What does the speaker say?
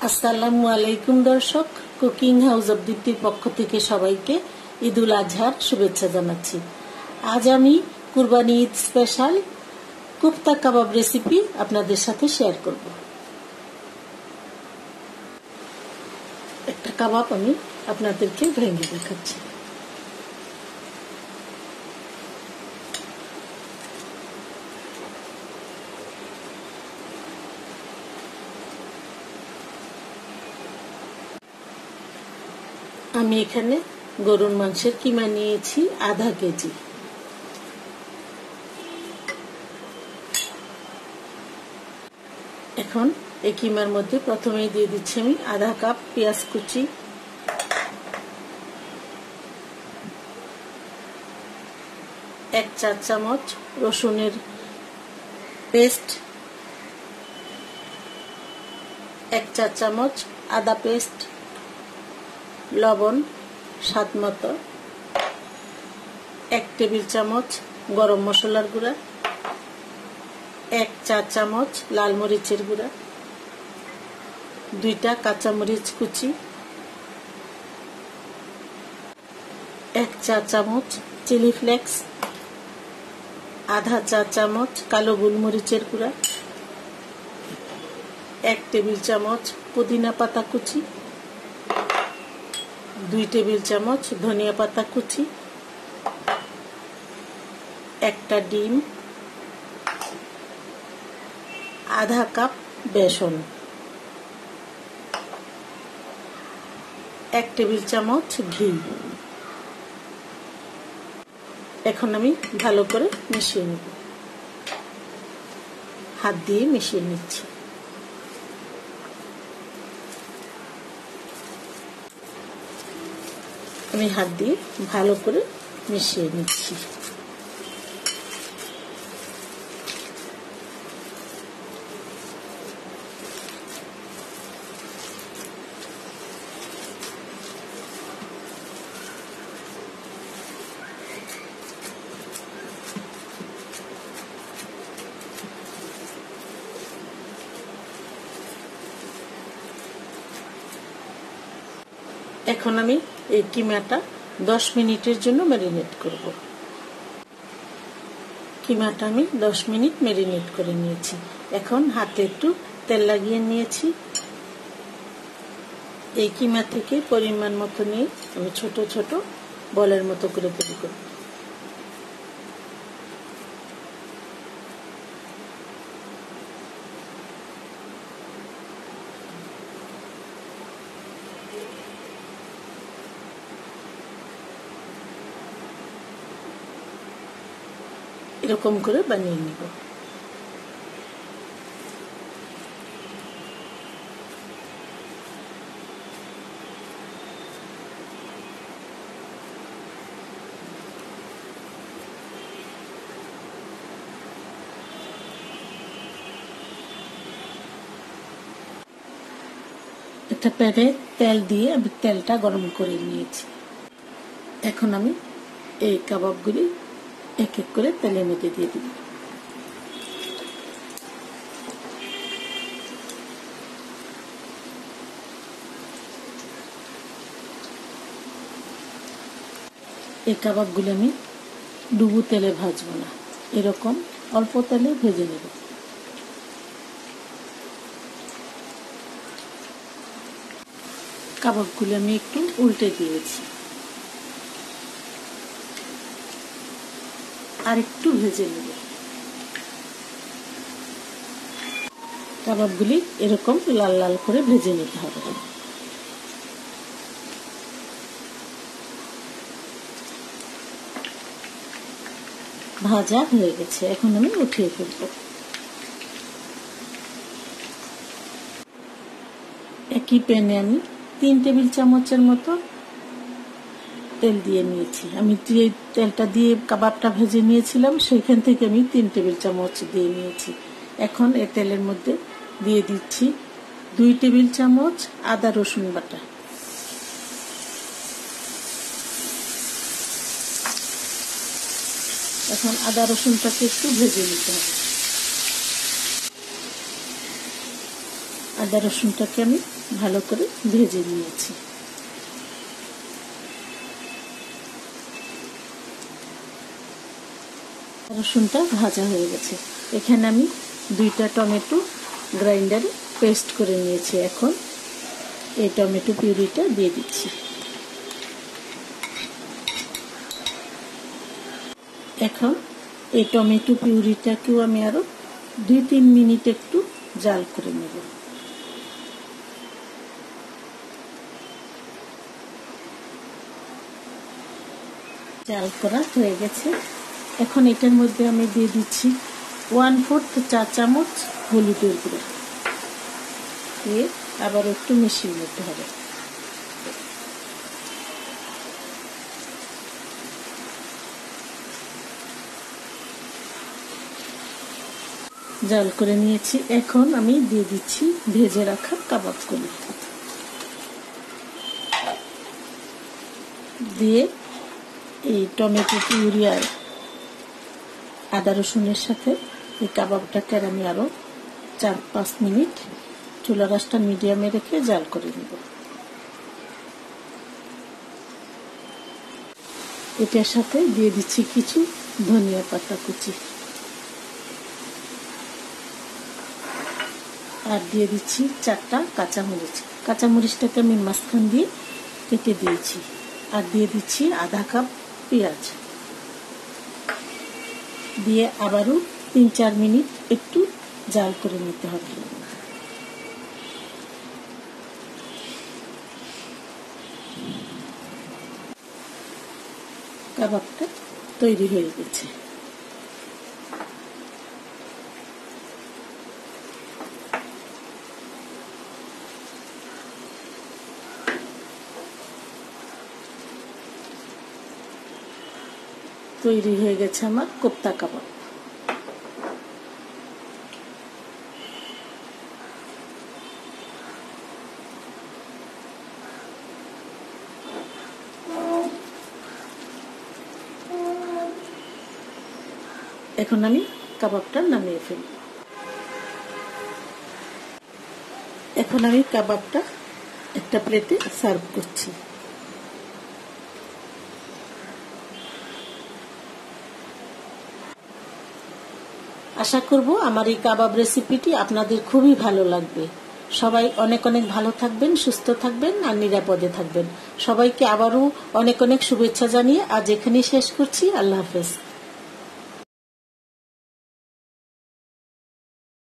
আসসালামু আলাইকুম দর্শক, কুকিং হাউস অব দীপ্তির পক্ষ থেকে সবাইকে ঈদুল আজহার শুভেচ্ছা জানাচ্ছি। আজ আমি কুরবানি ঈদ স্পেশাল কোফতা কাবাব রেসিপি আপনাদের সাথে শেয়ার করব। একটা কাবাব আমি আপনাদেরকে ভেঙে দেখাচ্ছি। আমি এখানে গরুর মাংসের কিমা নিয়েছি আধা কেজি। এখন এই কিমার মধ্যে প্রথমেই দিয়ে দিচ্ছি আমি আধা কাপ পেঁয়াজ কুচি, এক চা চামচ রসুনের পেস্ট, এক চা চামচ আদা পেস্ট, লবণ স্বাদ মতো, এক টেবিল চামচ গরম মশলার গুঁড়া, এক চা চামচ লাল মরিচের গুঁড়া, দুইটা কাঁচামরিচ কুচি, এক চা চামচ চিলি ফ্লেক্স, আধা চা চামচ কালো গোলমরিচের গুঁড়া, এক টেবিল চামচ পুদিনা পাতা কুচি, 2 টেবিল চামচ ধনিয়া পাতা কুচি, একটা ডিম, আধা কাপ বেসন, 1 টেবিল চামচ ঘি। এখন আমি ভালো করে মিশিয়ে নেব, হাত দিয়ে মিশিয়ে নিচ্ছি। আমি হাত দিয়ে ভালো করে মিশিয়ে নিচ্ছি। এখন আমি এই কিমাটা 10 মিনিটের জন্য ম্যারিনেট করব। কিমাটা আমি 10 মিনিট ম্যারিনেট করে নিয়েছি। এখন হাতে একটু তেল লাগিয়ে নিয়েছি। এই কিমা থেকে পরিমাণ মতো নিয়ে আমি ছোট ছোট বলের মতো করে তৈরি করব। এরকম করে বানিয়ে নিব। একটা প্যানে তেল দিয়ে আমি তেলটা গরম করে নিয়েছি। এখন আমি এই কাবাবগুলি এক এক করে তেলের মধ্যে দিয়ে দিব। এই কাবাবগুলি আমি ডুবো তেলে ভাজবো না, এরকম অল্প তেলে ভেজে নেব। কাবাবগুলি আমি একটু উল্টে দিয়েছি, আর একটু ভেজে নেব। কাবাবগুলি এরকম লাল লাল করে ভেজে নিতে হবে। ভাজা হয়ে গেছে, এখন আমি উঠিয়ে ফেলব। একই প্যানে আমি 3 টেবিল চামচের মতো তেল দিয়ে নিয়েছি। আমি যে তেলটা দিয়ে কাবাবটা ভেজে নিয়েছিলাম সেখান থেকে আমি 3 টেবিল চামচ দিয়ে নিয়েছি। এখন এই তেলের মধ্যে দিয়ে দিচ্ছি 2 টেবিল চামচ আদা রসুন বাটা, এখন আদা রসুনটাকে একটু ভেজে নিতে হবে। আদা রসুনটাকে আমি ভালো করে ভেজে নিয়েছি। রসুনটা ভাজা হয়ে গেছে। এখানে আমি 2টা টমেটো গ্রাইন্ডারে পেস্ট করে নিয়েছি। এখন এই টমেটো পিউরিটা দিয়ে দিচ্ছি। এখন এই টমেটো পিউরিটাকেও আমি আরো 2-3 মিনিট একটু জাল করে নেব। জাল করা হয়ে গেছে। এখন এটার মধ্যে আমি দিয়ে দিচ্ছি 1/4 চা চামচ হলুদের গুঁড়ো, দিয়ে আবার একটু মিশিয়ে নিতে হবে। জাল করে নিয়েছি। এখন আমি দিয়ে দিচ্ছি ভেজে রাখা কাবাবগুলো, দিয়ে এই টমেটো পিউরি আর আদা রসুনের সাথে এই কাবাবটাকে আমি আরো 4-5 মিনিট চুলা রাসটা মিডিয়ামে রেখে জাল করে নেব। এটার সাথে দিয়ে দিচ্ছি কিছু ধনিয়া পাতা কুচি, আর দিয়ে দিচ্ছি 4টা কাঁচামরিচ। কাঁচামরিচটাকে আমি মাঝখান দিয়ে কেটে দিয়েছি। আর দিয়ে দিচ্ছি আধা কাপ পেঁয়াজ, দিয়ে আবারও 3-4 মিনিট একটু জাল করে নিতে হবে। কাবাবটা তৈরি হয়ে গেছে। তৈরি হয়ে গেছে আমার কোপ্তা কাবাব। এখন আমি কাবাবটা নামিয়ে ফেলব। এখন আমি কাবাবটা একটা প্লেটে সার্ভ করছি। আশা করব আমার এই কাবাব রেসিপিটি আপনাদের খুবই ভালো লাগবে। সবাই অনেক অনেক ভালো থাকবেন, সুস্থ থাকবেন আর নিরাপদে থাকবেন। সবাইকে আবারও অনেক অনেক শুভেচ্ছা জানিয়ে আজ এখানেই শেষ করছি। আল্লাহ হাফেজ।